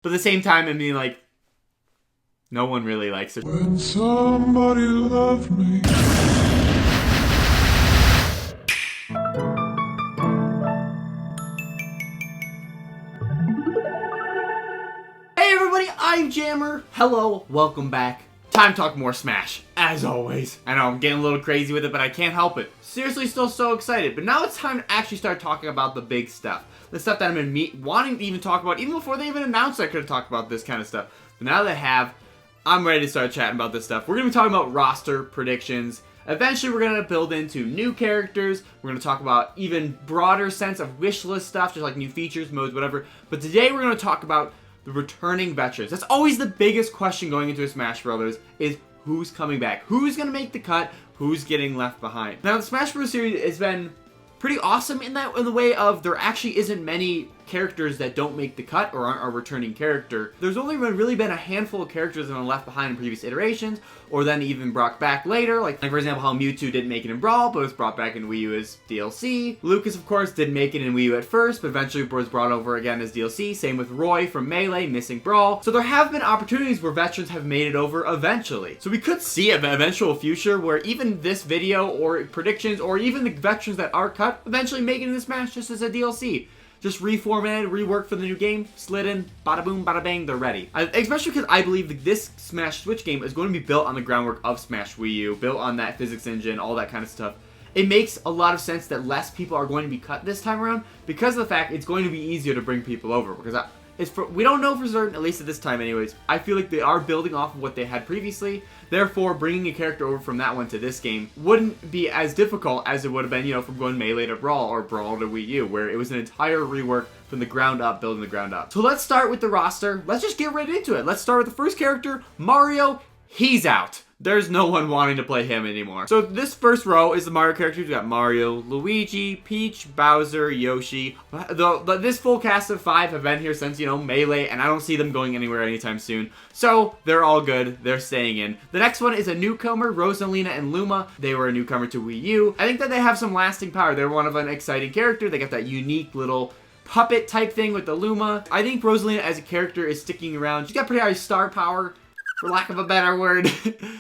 But at the same time, I mean, like, no one really likes her. When somebody loved me. Hey everybody, I'm Jammer. Hello, welcome back. Time to talk more Smash, as always. I know I'm getting a little crazy with it, but I can't help it. Seriously, still so excited. But now it's time to actually start talking about the big stuff. The stuff that I've been wanting to even talk about, even before they even announced I could have talked about this kind of stuff. But now they have, I'm ready to start chatting about this stuff. We're going to be talking about roster predictions. Eventually, we're going to build into new characters. We're going to talk about even broader sense of wish list stuff, just like new features, modes, whatever. But today, we're going to talk about the returning veterans. That's always the biggest question going into a Smash Brothers, is who's coming back? Who's going to make the cut? Who's getting left behind? Now, the Smash Bros. Series has been pretty awesome in the way of there actually isn't many characters that don't make the cut or aren't a returning character. There's only really been a handful of characters that have been left behind in previous iterations, or then even brought back later, like for example how Mewtwo didn't make it in Brawl, but was brought back in Wii U as DLC. Lucas, of course, didn't make it in Wii U at first, but eventually was brought over again as DLC. Same with Roy from Melee, missing Brawl. So there have been opportunities where veterans have made it over eventually. So we could see an eventual future where even this video, or predictions, or even the veterans that are cut, eventually make it in this Smash just as a DLC. Just reformatted, reworked for the new game, slid in, bada boom, bada bang, they're ready. Especially because I believe that this Smash Switch game is going to be built on the groundwork of Smash Wii U, built on that physics engine, all that kind of stuff. It makes a lot of sense that less people are going to be cut this time around because of the fact it's going to be easier to bring people over. Because we don't know for certain, at least at this time anyways. I feel like they are building off of what they had previously. Therefore, bringing a character over from that one to this game wouldn't be as difficult as it would have been, you know, from going Melee to Brawl or Brawl to Wii U, where it was an entire rework from the ground up, building the ground up. So let's start with the roster. Let's just get right into it. Let's start with the first character, Mario. He's out. There's no one wanting to play him anymore. So this first row is the Mario characters. We got Mario, Luigi, Peach, Bowser, Yoshi. This full cast of 5 have been here since, you know, Melee, and I don't see them going anywhere anytime soon. So they're all good. They're staying in. The next one is a newcomer, Rosalina and Luma. They were a newcomer to Wii U. I think that they have some lasting power. They're one of an exciting character. They got that unique little puppet type thing with the Luma. I think Rosalina as a character is sticking around. She's got pretty high star power, for lack of a better word.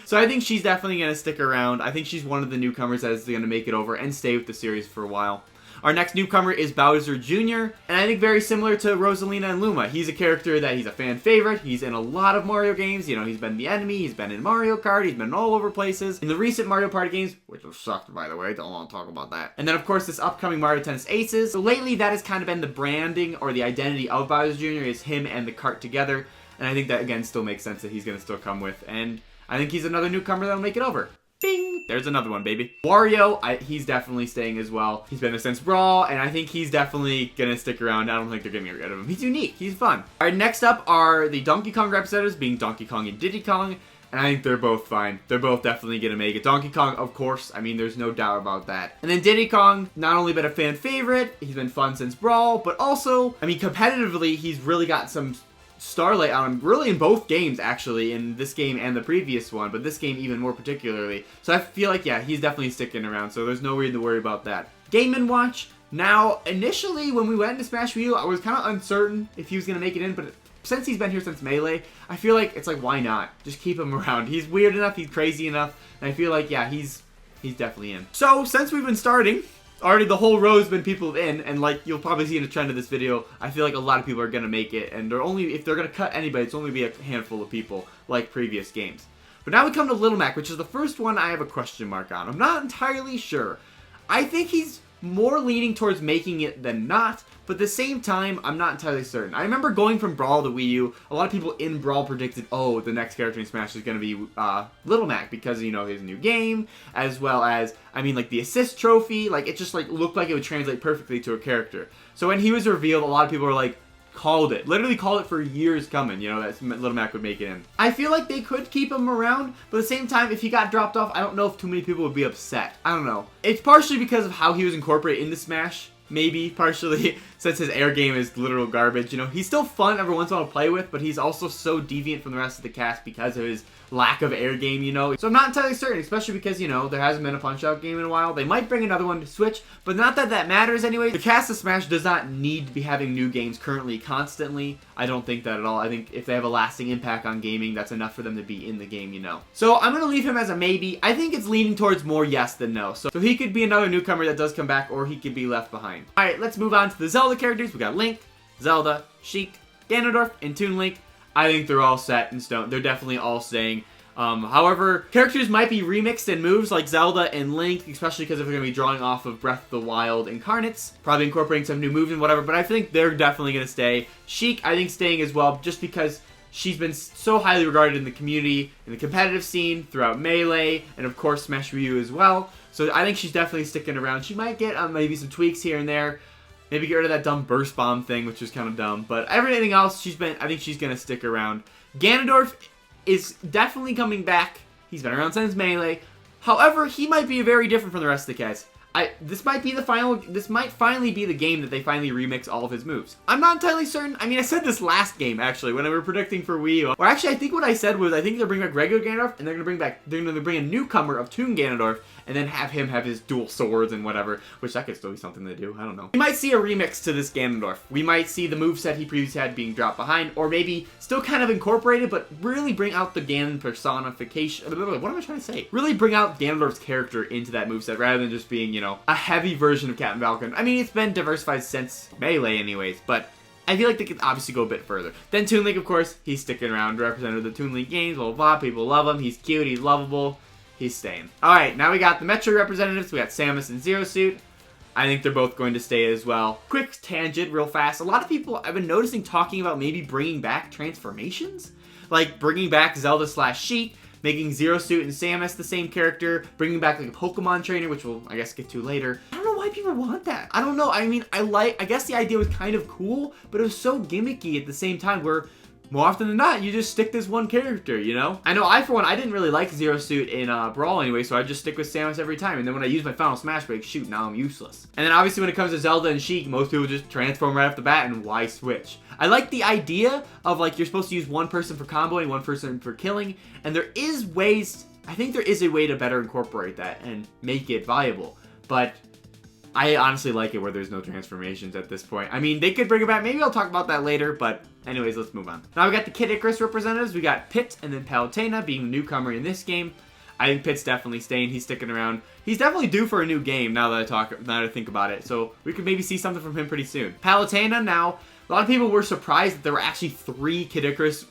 So I think she's definitely going to stick around. I think she's one of the newcomers that is going to make it over and stay with the series for a while. Our next newcomer is Bowser Jr., and I think very similar to Rosalina and Luma. He's a character that he's a fan favorite. He's in a lot of Mario games. You know, he's been the enemy, he's been in Mario Kart, he's been all over places. In the recent Mario Party games, which have sucked, by the way, don't want to talk about that. And then, of course, this upcoming Mario Tennis Aces. So lately, that has kind of been the branding or the identity of Bowser Jr. is him and the kart together. And I think that, again, still makes sense that he's going to still come with. And I think he's another newcomer that'll make it over. Bing! There's another one, baby. Wario, he's definitely staying as well. He's been there since Brawl, and I think he's definitely going to stick around. I don't think they're getting rid of him. He's unique. He's fun. All right, next up are the Donkey Kong representatives, being Donkey Kong and Diddy Kong. And I think they're both fine. They're both definitely going to make it. Donkey Kong, of course. I mean, there's no doubt about that. And then Diddy Kong, not only been a fan favorite, he's been fun since Brawl, but also, I mean, competitively, he's really got some starlight on him, really in both games, actually, in this game and the previous one, but this game even more particularly. So I feel like, yeah, he's definitely sticking around, so there's no reason to worry about that. Game & Watch. Now, initially, when we went into Smash Wii U, I was kind of uncertain if he was going to make it in, but since he's been here since Melee, I feel like it's like, why not? Just keep him around. He's weird enough, he's crazy enough, and I feel like, yeah, he's definitely in. So, since we've been starting, already the whole row has been people in, and like you'll probably see in the trend of this video, I feel like a lot of people are going to make it, and if they're going to cut anybody, it's only be a handful of people, like previous games. But now we come to Little Mac, which is the first one I have a question mark on. I'm not entirely sure. I think he's more leaning towards making it than not, but at the same time, I'm not entirely certain. I remember going from Brawl to Wii U, a lot of people in Brawl predicted, oh, the next character in Smash is going to be Little Mac, because, you know, his new game, as well as, I mean, like, the assist trophy, like, it just, like, looked like it would translate perfectly to a character. So when he was revealed, a lot of people were like, literally called it for years coming, you know, that Little Mac would make it in. I feel like they could keep him around, but at the same time, if he got dropped off, I don't know if too many people would be upset. I don't know. It's partially because of how he was incorporated into Smash, maybe, partially. since his air game is literal garbage. You know, he's still fun every once in a while to play with, but he's also so deviant from the rest of the cast because of his lack of air game, you know. So I'm not entirely certain, especially because, you know, there hasn't been a Punch-Out game in a while. They might bring another one to Switch, but not that that matters anyway. The cast of Smash does not need to be having new games currently, constantly. I don't think that at all. I think if they have a lasting impact on gaming, that's enough for them to be in the game, you know. So I'm going to leave him as a maybe. I think it's leaning towards more yes than no. So he could be another newcomer that does come back, or he could be left behind. Alright, let's move on to the Zelda characters. We got Link, Zelda, Sheik, Ganondorf, and Toon Link. I think they're all set in stone. They're definitely all staying. However, characters might be remixed in moves like Zelda and Link, especially because if they're going to be drawing off of Breath of the Wild incarnates, probably incorporating some new moves and whatever, but I think they're definitely going to stay. Sheik, I think, staying as well, just because she's been so highly regarded in the community, in the competitive scene, throughout Melee, and of course Smash Wii U as well. So I think she's definitely sticking around. She might get maybe some tweaks here and there. Maybe get rid of that dumb burst bomb thing, which is kind of dumb. But everything else, I think she's going to stick around. Ganondorf is definitely coming back. He's been around since Melee. However, he might be very different from the rest of the cast. This might finally be the game that they finally remix all of his moves. I'm not entirely certain. I mean, I said this last game, actually, when we were predicting for Wii U. Or actually, I think what I said was, I think they'll bring back regular Ganondorf, and they're going to bring a newcomer of Toon Ganondorf, and then have him have his dual swords and whatever, which that could still be something to do. I don't know. We might see a remix to this Ganondorf. We might see the moveset he previously had being dropped behind, or maybe still kind of incorporated, but really bring out the Ganon personification. What am I trying to say? Really bring out Ganondorf's character into that moveset, rather than just being, you know, a heavy version of Captain Falcon. I mean, it's been diversified since Melee anyways, but I feel like they could obviously go a bit further. Then Toon Link, of course, he's sticking around, representative of the Toon Link games, blah, blah, blah. People love him. He's cute. He's lovable. He's staying. Alright, now we got the Metroid representatives. We got Samus and Zero Suit. I think they're both going to stay as well. Quick tangent, real fast. A lot of people I've been noticing talking about maybe bringing back transformations. Like bringing back Zelda / Sheik, making Zero Suit and Samus the same character, bringing back like a Pokemon trainer, which we'll, I guess, get to later. I don't know why people want that. I don't know. I mean, I guess the idea was kind of cool, but it was so gimmicky at the same time where more often than not, you just stick this one character, you know? I know for one, I didn't really like Zero Suit in Brawl anyway, so I just stick with Samus every time. And then when I use my Final Smash Break, shoot, now I'm useless. And then obviously when it comes to Zelda and Sheik, most people just transform right off the bat, and why switch? I like the idea of like you're supposed to use one person for comboing, one person for killing, and there is ways, I think there is a way to better incorporate that and make it viable. But I honestly like it where there's no transformations at this point. I mean, they could bring it back. Maybe I'll talk about that later, but anyways, let's move on. Now we got the Kid Icarus representatives. We got Pit and then Palutena being the newcomer in this game. I think Pit's definitely staying. He's sticking around. He's definitely due for a new game now that I think about it. So we could maybe see something from him pretty soon. Palutena now, a lot of people were surprised that there were actually 3 Kid Icarus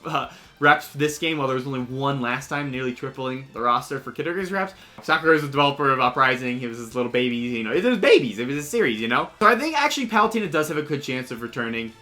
reps this game, while there was only 1 last time, nearly tripling the roster for Kid Icarus reps. Sakurai was the developer of Uprising. He was his little baby, you know. It was babies. It was a series, you know. So I think actually Palutena does have a good chance of returning.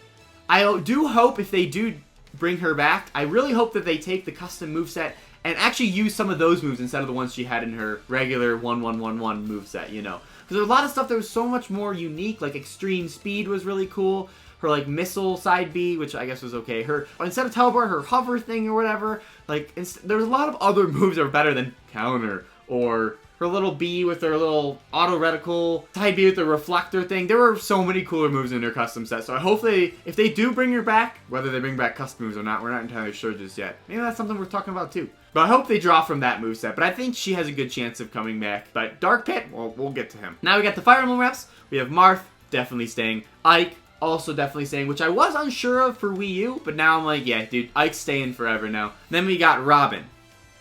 I do hope if they do bring her back, I really hope that they take the custom moveset and actually use some of those moves instead of the ones she had in her regular 1-1-1-1 moveset, you know. Because there's a lot of stuff that was so much more unique, like Extreme Speed was really cool. Her, like, missile side B, which I guess was okay. Her, instead of teleport, her hover thing or whatever. Like, there's a lot of other moves that are better than counter. Or her little B with her little auto reticle. Side B with the reflector thing. There were so many cooler moves in her custom set. So I hope if they do bring her back, whether they bring back custom moves or not, we're not entirely sure just yet. Maybe that's something we're talking about too. But I hope they draw from that moveset. But I think she has a good chance of coming back. But Dark Pit, well, we'll get to him. Now we got the Fire Emblem reps. We have Marth, definitely staying. Ike, also definitely staying, which I was unsure of for Wii U, but now I'm like, yeah, dude, Ike's staying forever now. Then we got Robin.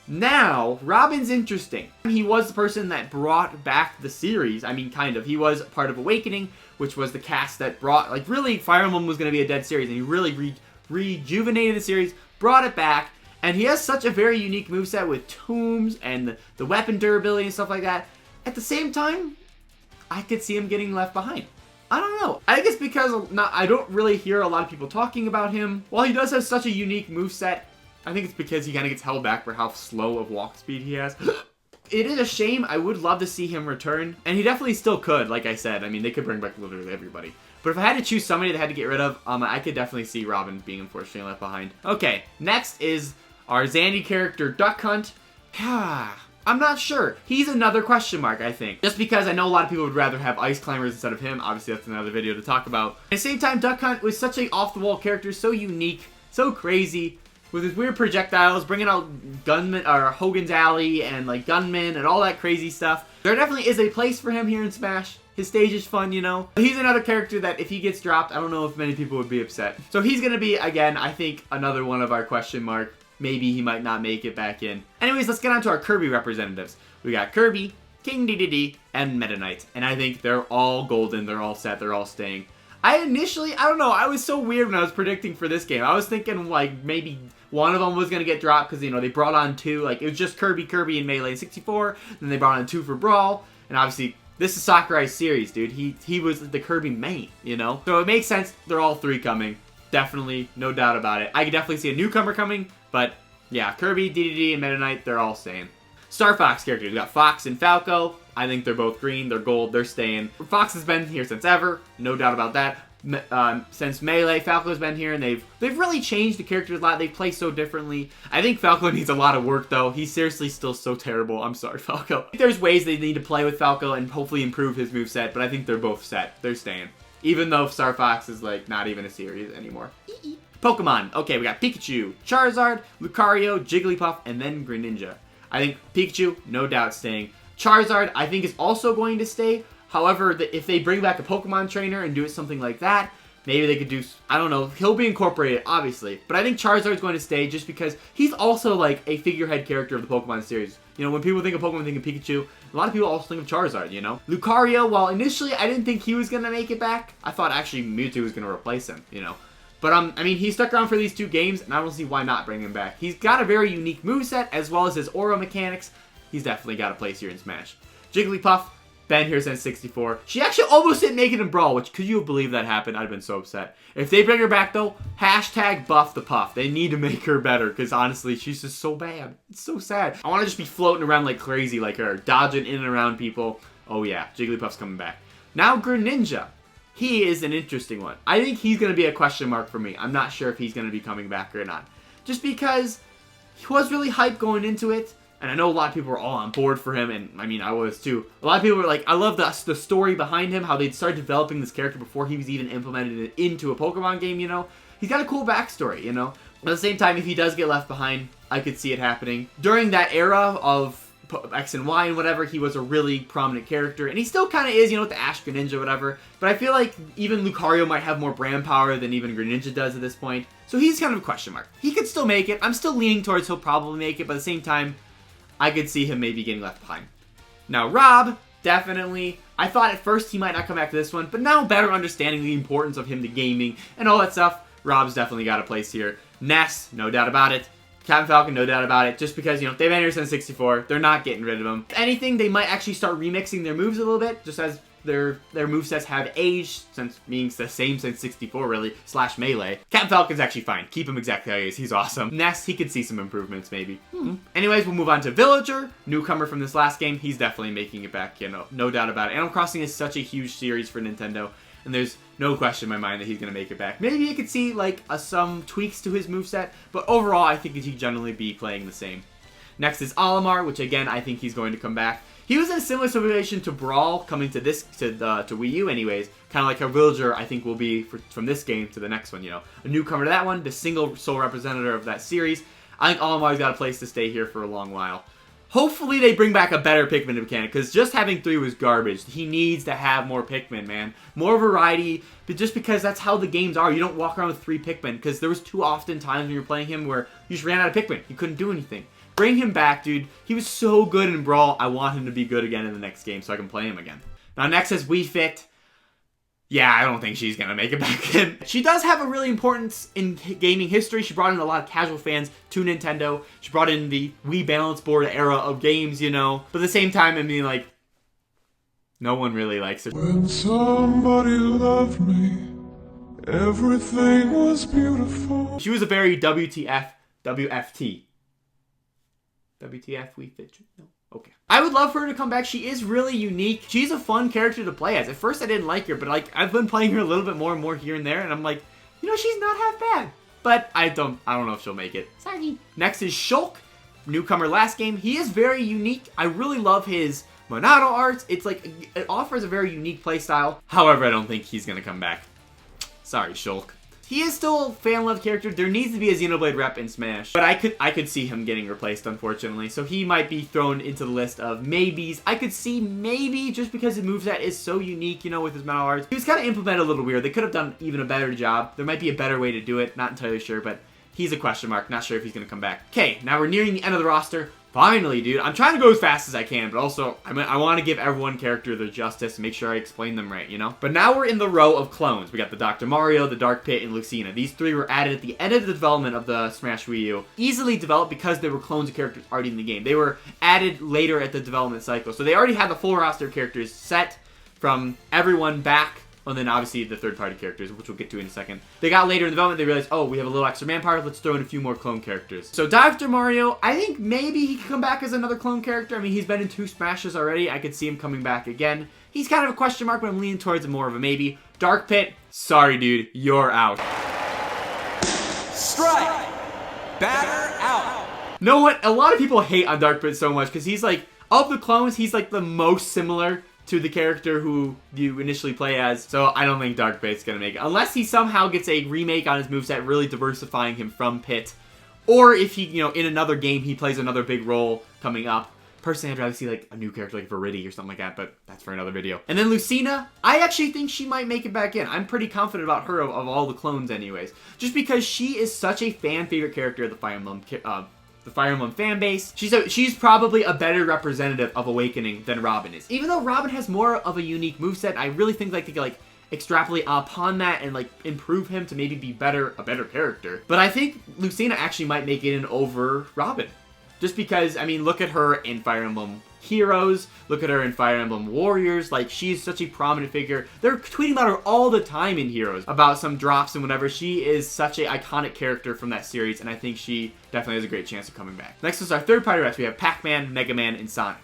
Now, Robin's interesting. He was the person that brought back the series. I mean, kind of. He was part of Awakening, which was the cast that brought, like, really, Fire Emblem was going to be a dead series, and he really rejuvenated the series, brought it back, and he has such a very unique moveset with tombs and the weapon durability and stuff like that. At the same time, I could see him getting left behind. I don't know. I think it's because I don't really hear a lot of people talking about him. While he does have such a unique moveset, I think it's because he kind of gets held back for how slow of walk speed he has. It is a shame. I would love to see him return. And he definitely still could, like I said. I mean, they could bring back literally everybody. But if I had to choose somebody that I had to get rid of, I could definitely see Robin being unfortunately left behind. Okay, next is our Zandy character, Duck Hunt. I'm not sure. He's another question mark, I think. Just because I know a lot of people would rather have Ice Climbers instead of him. Obviously, that's another video to talk about. At the same time, Duck Hunt was such a off-the-wall character, so unique, so crazy, with his weird projectiles, bringing out Gunman, or Hogan's Alley, and like Gunman, and all that crazy stuff. There definitely is a place for him here in Smash. His stage is fun, you know. But he's another character that if he gets dropped, I don't know if many people would be upset. So he's gonna be, again, I think, another one of our question mark. Maybe he might not make it back in. Anyways, let's get on to our Kirby representatives. We got Kirby, King Dedede, and Meta Knight. And I think they're all golden, they're all set, they're all staying. I don't know, I was so weird when I was predicting for this game. I was thinking, like, maybe one of them was going to get dropped because, you know, they brought on 2. Like, it was just Kirby, and Melee 64. Then they brought on 2 for Brawl. And obviously, this is Sakurai's series, dude. He was the Kirby main, you know? So it makes sense they're all 3 coming. Definitely, no doubt about it. I could definitely see a newcomer coming, but yeah, Kirby, Dedede, and Meta Knight, they're all staying. Star Fox characters. We got Fox and Falco. I think they're both green. They're gold. They're staying. Fox has been here since ever. No doubt about that. Since Melee, Falco's been here, and they've really changed the characters a lot. They play so differently. I think Falco needs a lot of work, though. He's seriously still so terrible. I'm sorry, Falco. I think there's ways they need to play with Falco and hopefully improve his moveset, but I think they're both set. They're staying. Even though Star Fox is, like, not even a series anymore. Pokemon. Okay, we got Pikachu, Charizard, Lucario, Jigglypuff, and then Greninja. I think Pikachu, no doubt, staying. Charizard, I think, is also going to stay. However, if they bring back a Pokemon trainer and do it something like that, maybe they could do, I don't know, he'll be incorporated, obviously. But I think Charizard's going to stay just because he's also, like, a figurehead character of the Pokemon series. You know, when people think of Pokemon, think of Pikachu. A lot of people also think of Charizard, you know? Lucario, while initially I didn't think he was going to make it back, I thought actually Mewtwo was going to replace him, you know? But, I mean, he stuck around for these 2 games, and I don't see why not bring him back. He's got a very unique moveset, as well as his aura mechanics. He's definitely got a place here in Smash. Jigglypuff, been here since 64. She actually almost didn't make it in Brawl, which, could you believe that happened? I'd have been so upset. If they bring her back, though, hashtag buff the puff. They need to make her better, because honestly, she's just so bad. It's so sad. I want to just be floating around like crazy like her, dodging in and around people. Oh yeah, Jigglypuff's coming back. Now Greninja. He is an interesting one. I think he's going to be a question mark for me. I'm not sure if he's going to be coming back or not. Just because he was really hyped going into it. And I know a lot of people were all on board for him, and I mean, I was too. A lot of people were like, I love the story behind him, how they'd started developing this character before he was even implemented into a Pokemon game, you know? He's got a cool backstory, you know? At the same time, if he does get left behind, I could see it happening. During that era of X and Y and whatever, he was a really prominent character, and he still kind of is, you know, with the Ash Greninja, whatever. But I feel like even Lucario might have more brand power than even Greninja does at this point. So he's kind of a question mark. He could still make it. I'm still leaning towards he'll probably make it, but at the same time, I could see him maybe getting left behind. Now, Rob, definitely. I thought at first he might not come back to this one, but now better understanding the importance of him to gaming and all that stuff, Rob's definitely got a place here. Ness, no doubt about it. Captain Falcon, no doubt about it. Just because, you know, they've been here since 64. They're not getting rid of him. If anything, they might actually start remixing their moves a little bit, just as their movesets have aged since being the same since 64, really, / Melee. Captain Falcon's actually fine. Keep him exactly how he is. He's awesome. Ness, he could see some improvements, maybe. Anyways, we'll move on to Villager. Newcomer from this last game. He's definitely making it back, you know, no doubt about it. Animal Crossing is such a huge series for Nintendo, and there's no question in my mind that he's going to make it back. Maybe you could see, like, some tweaks to his moveset, but overall, I think he could generally be playing the same. Next is Olimar, which, again, I think he's going to come back. He was in a similar situation to Brawl coming to this to Wii U anyways. Kind of like how Villager I think will be from this game to the next one, you know. A newcomer to that one, the single sole representative of that series. I think Olimar's got a place to stay here for a long while. Hopefully they bring back a better Pikmin mechanic, because just having 3 was garbage. He needs to have more Pikmin, man. More variety, but just because that's how the games are. You don't walk around with 3 Pikmin, because there was too often times when you were playing him where you just ran out of Pikmin. You couldn't do anything. Bring him back, dude. He was so good in Brawl. I want him to be good again in the next game so I can play him again. Now, next is Wii Fit. Yeah, I don't think she's going to make it back in. She does have a really importance in gaming history. She brought in a lot of casual fans to Nintendo. She brought in the Wii Balance Board era of games, you know. But at the same time, I mean, like, no one really likes her. When somebody loved me, everything was beautiful. She was a very WTF, WFT. WTF, Wii Fit? No. Okay. I would love for her to come back. She is really unique. She's a fun character to play as. At first I didn't like her, but like I've been playing her a little bit more and more here and there, and I'm like, you know, she's not half bad. But I don't know if she'll make it. Sorry. Next is Shulk. newcomer last game. He is very unique. I really love his Monado arts. It's like, it offers a very unique playstyle. However, I don't think he's going to come back. Sorry, Shulk. He is still a fan-loved character. There needs to be a Xenoblade rep in Smash. But I could see him getting replaced, unfortunately. So he might be thrown into the list of maybes. I could see maybe, just because his moveset is so unique, you know, with his Monado arts. He was kind of implemented a little weird. They could have done even a better job. There might be a better way to do it. Not entirely sure, but he's a question mark. Not sure if he's going to come back. Okay, now we're nearing the end of the roster. Finally, dude. I'm trying to go as fast as I can, but also, I want to give everyone character their justice and make sure I explain them right, you know? But now we're in the row of clones. We got the Dr. Mario, the Dark Pit, and Lucina. These three were added at the end of the development of the Smash Wii U. Easily developed because they were clones of characters already in the game. They were added later at the development cycle. So they already had the full roster of characters set from everyone back. And then obviously the third-party characters, which we'll get to in a second. They got later in development, they realized, oh, we have a little extra manpower, let's throw in a few more clone characters. So Dr. Mario, I think maybe he could come back as another clone character. I mean, he's been in 2 Smashes already. I could see him coming back again. He's kind of a question mark, but I'm leaning towards more of a maybe. Dark Pit, sorry, dude, you're out. Strike! Batter out! Know what? A lot of people hate on Dark Pit so much because he's like, of the clones, he's like the most similar to the character who you initially play as. So I don't think Dark Pit's gonna make it. Unless he somehow gets a remake on his moveset, really diversifying him from Pit. Or if he, you know, in another game, he plays another big role coming up. Personally, I'd rather see like a new character like Viridi or something like that, but that's for another video. And then Lucina, I actually think she might make it back in. I'm pretty confident about her of all the clones anyways. Just because she is such a fan favorite character of the Fire Emblem fan base. She's probably a better representative of Awakening than Robin is. Even though Robin has more of a unique moveset, I really think like they could like extrapolate upon that and like improve him to maybe be a better character. But I think Lucina actually might make it in over Robin. Just because, I mean, look at her in Fire Emblem Heroes, look at her in Fire Emblem Warriors, like, she's such a prominent figure. They're tweeting about her all the time in Heroes, about some drops and whatever. She is such an iconic character from that series, and I think she definitely has a great chance of coming back. Next is our third-party reps. We have Pac-Man, Mega Man, and Sonic.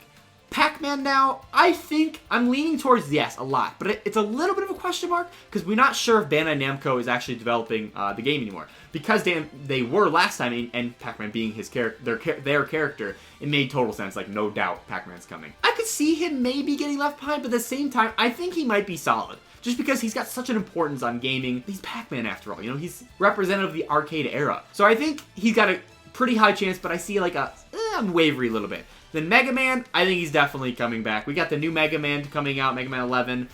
Pac-Man now, I think I'm leaning towards yes a lot, but it's a little bit of a question mark because we're not sure if Bandai Namco is actually developing the game anymore. Because they were last time, and Pac-Man being his their character, it made total sense. Like, no doubt Pac-Man's coming. I could see him maybe getting left behind, but at the same time, I think he might be solid. Just because he's got such an importance on gaming. He's Pac-Man after all, you know, he's representative of the arcade era. So I think he's got a pretty high chance, but I see like I'm wavery a little bit. Then Mega Man, I think he's definitely coming back. We got the new Mega Man coming out, Mega Man 11.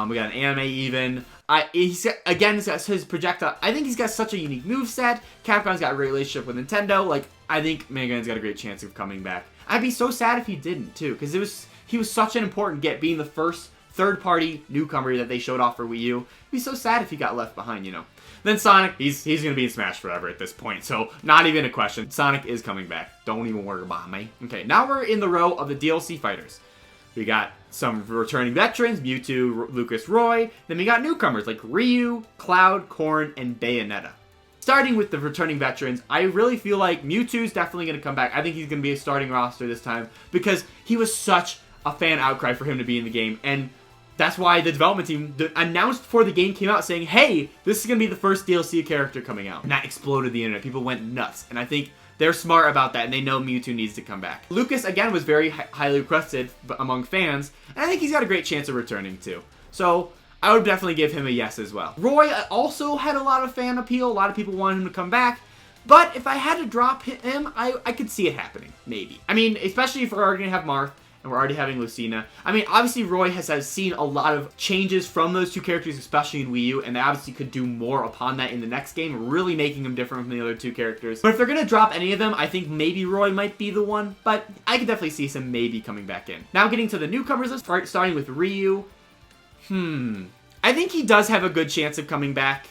We got an anime even. He's got his projectile. I think he's got such a unique moveset. Capcom's got a great relationship with Nintendo. Like, I think Mega Man's got a great chance of coming back. I'd be so sad if he didn't too, because he was such an important get, being the first third-party newcomer that they showed off for Wii U. It'd be so sad if he got left behind, you know. Then Sonic, he's gonna be in Smash forever at this point, so not even a question. Sonic is coming back. Don't even worry about me. Okay, now we're in the row of the DLC fighters. We got some returning veterans, Mewtwo, Lucas, Roy. Then we got newcomers like Ryu, Cloud, Corrin, and Bayonetta. Starting with the returning veterans, I really feel like Mewtwo's definitely going to come back. I think he's going to be a starting roster this time because he was such a fan outcry for him to be in the game. And that's why the development team announced before the game came out saying, hey, this is going to be the first DLC character coming out. And that exploded the internet. People went nuts. And I think they're smart about that, and they know Mewtwo needs to come back. Lucas, again, was very highly requested among fans, and I think he's got a great chance of returning, too. So, I would definitely give him a yes as well. Roy also had a lot of fan appeal. A lot of people wanted him to come back. But if I had to drop him, I could see it happening, maybe. I mean, especially if we're already going to have Marth, and we're already having Lucina. I mean, obviously Roy has seen a lot of changes from those two characters, especially in Wii U, and they obviously could do more upon that in the next game, really making him different from the other two characters. But if they're going to drop any of them, I think maybe Roy might be the one, but I could definitely see some maybe coming back in. Now getting to the newcomers, starting with Ryu. I think he does have a good chance of coming back.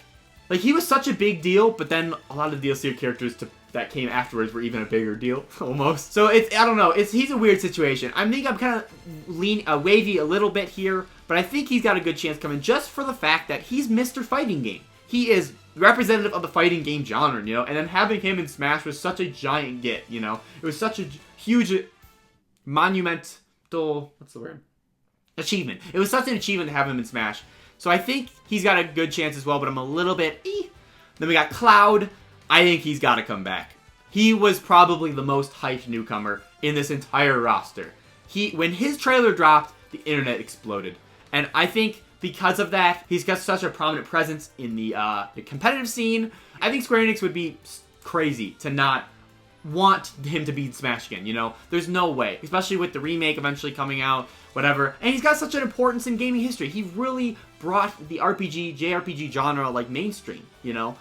Like, he was such a big deal, but then a lot of the DLC characters that came afterwards were even a bigger deal, almost. So I don't know, he's a weird situation. I think I'm kind of wavy a little bit here, but I think he's got a good chance coming just for the fact that he's Mr. Fighting Game. He is representative of the fighting game genre, you know, and then having him in Smash was such a giant get, you know. It was such a huge monumental, what's the word? Achievement. It was such an achievement to have him in Smash. So I think he's got a good chance as well, but I'm a little bit Then we got Cloud. I think he's got to come back. he was probably the most hyped newcomer in this entire roster. When his trailer dropped, the internet exploded. And I think because of that, he's got such a prominent presence in the competitive scene. I think Square Enix would be crazy to not want him to be in Smash again, you know? There's no way, especially with the remake eventually coming out, whatever. And he's got such an importance in gaming history. He really brought the RPG, JRPG genre, like, mainstream, you know?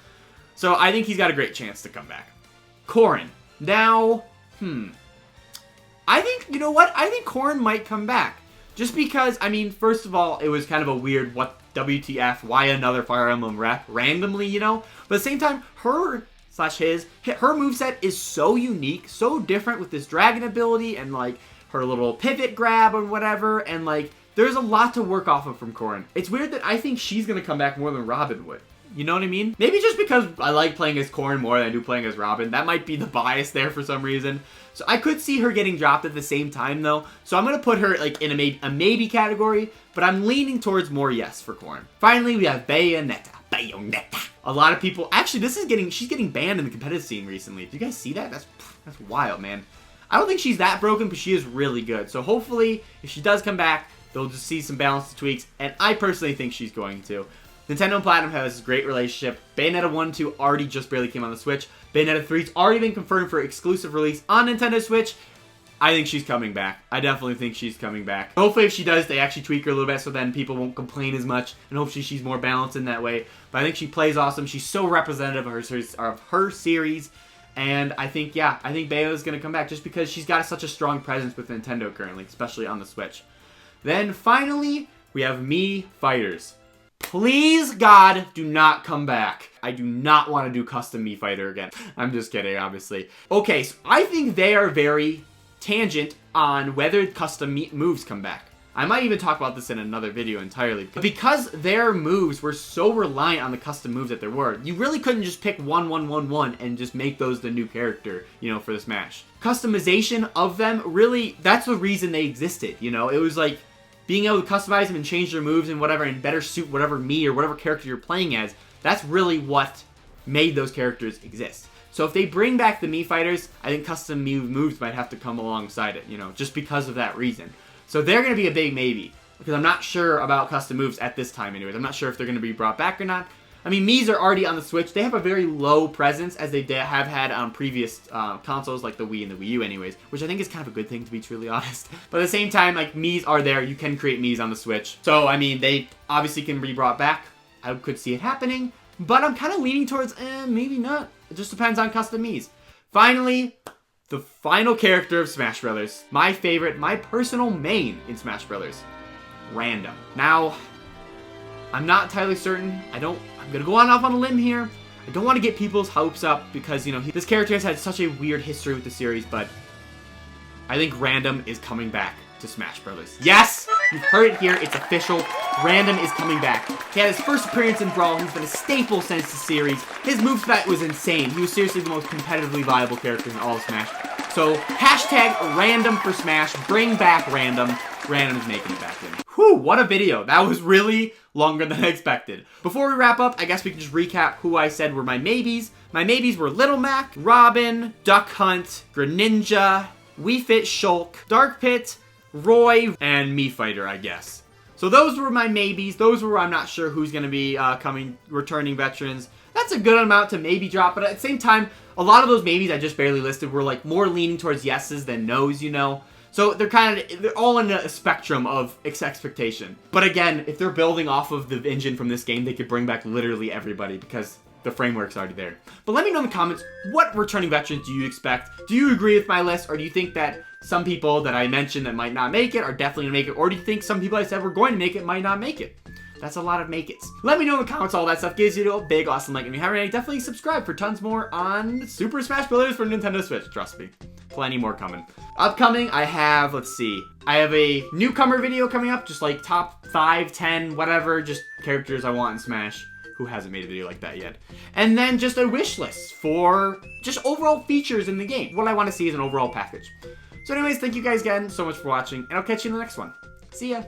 So I think he's got a great chance to come back. Corrin. Now, I think, you know what? I think Corrin might come back. Just because, I mean, first of all, it was kind of a weird, what, WTF, why another Fire Emblem rep, randomly, you know? But at the same time, her moveset is so unique, so different with this dragon ability and, like, her little pivot grab or whatever, and, like, there's a lot to work off of from Corrin. It's weird that I think she's gonna come back more than Robin would. You know what I mean? Maybe just because I like playing as Corrin more than I do playing as Robin. That might be the bias there for some reason. So I could see her getting dropped at the same time, though. So I'm going to put her like in a maybe category, but I'm leaning towards more yes for Corrin. Finally, we have Bayonetta. A lot of people... Actually, she's getting banned in the competitive scene recently. Do you guys see that? That's wild, man. I don't think she's that broken, but she is really good. So hopefully, if she does come back, they'll just see some balance tweaks, and I personally think she's going to. Nintendo and Platinum has a great relationship. Bayonetta 1 and 2 already just barely came on the Switch. Bayonetta 3's already been confirmed for exclusive release on Nintendo Switch. I think she's coming back. I definitely think she's coming back. Hopefully if she does, they actually tweak her a little bit so then people won't complain as much, and hopefully she's more balanced in that way. But I think she plays awesome. She's so representative of her series. And I think, yeah, I think Bayonetta's going to come back just because she's got such a strong presence with Nintendo currently, especially on the Switch. Then finally, we have Mii Fighters. Please, God, do not come back. I do not want to do custom Mii Fighter again. I'm just kidding, obviously. Okay, so I think they are very tangent on whether custom moves come back. I might even talk about this in another video entirely. But because their moves were so reliant on the custom moves that there were, you really couldn't just pick 1-1-1-1 and just make those the new character, you know, for the Smash. Customization of them, really, that's the reason they existed, you know? It was like being able to customize them and change their moves and whatever and better suit whatever Mii or whatever character you're playing as. That's really what made those characters exist. So if they bring back the Mii Fighters, I think custom moves might have to come alongside it, you know, just because of that reason. So they're going to be a big maybe, because I'm not sure about custom moves at this time anyways. I'm not sure if they're going to be brought back or not. I mean, Mii's are already on the Switch. They have a very low presence, as they have had on previous consoles like the Wii and the Wii U anyways, which I think is kind of a good thing, to be truly honest. But at the same time, like, Mii's are there. You can create Mii's on the Switch. So, I mean, they obviously can be brought back. I could see it happening, but I'm kind of leaning towards, maybe not. It just depends on custom Mii's. Finally, the final character of Smash Brothers. My favorite, my personal main in Smash Brothers. Random. Now, I'm not entirely certain. I'm gonna go off on a limb here. I don't want to get people's hopes up because, you know, this character has had such a weird history with the series, but I think Random is coming back to Smash Brothers. Yes! You've heard it here. It's official. Random is coming back. He had his first appearance in Brawl. He's been a staple since the series. His moveset was insane. He was seriously the most competitively viable character in all of Smash. So, hashtag Random for Smash. Bring back Random. Random is making it back in. Whew, what a video. That was really longer than I expected. Before we wrap up, I guess we can just recap who I said were my maybes. My maybes were Little Mac, Robin, Duck Hunt, Greninja, Wii Fit Shulk, Dark Pit, Roy, and Mii Fighter, I guess. So those were my maybes. Those were I'm not sure who's going to be returning veterans. That's a good amount to maybe drop, but at the same time, a lot of those maybes I just barely listed were like more leaning towards yeses than nos, you know? So they're all in a spectrum of expectation. But again, if they're building off of the engine from this game, they could bring back literally everybody because the framework's already there. But let me know in the comments, what returning veterans do you expect? Do you agree with my list, or do you think that some people that I mentioned that might not make it are definitely gonna make it? Or do you think some people I said were going to make it might not make it? That's a lot of make-its. Let me know in the comments all that stuff. Gives you a big awesome like. And if you haven't already, definitely subscribe for tons more on Super Smash Bros. For Nintendo Switch. Trust me. Plenty more coming. Upcoming, I have, let's see. I have a newcomer video coming up. Just like top 5, 10, whatever. Just characters I want in Smash. Who hasn't made a video like that yet? And then just a wish list for just overall features in the game. What I want to see is an overall package. So anyways, thank you guys again so much for watching. And I'll catch you in the next one. See ya.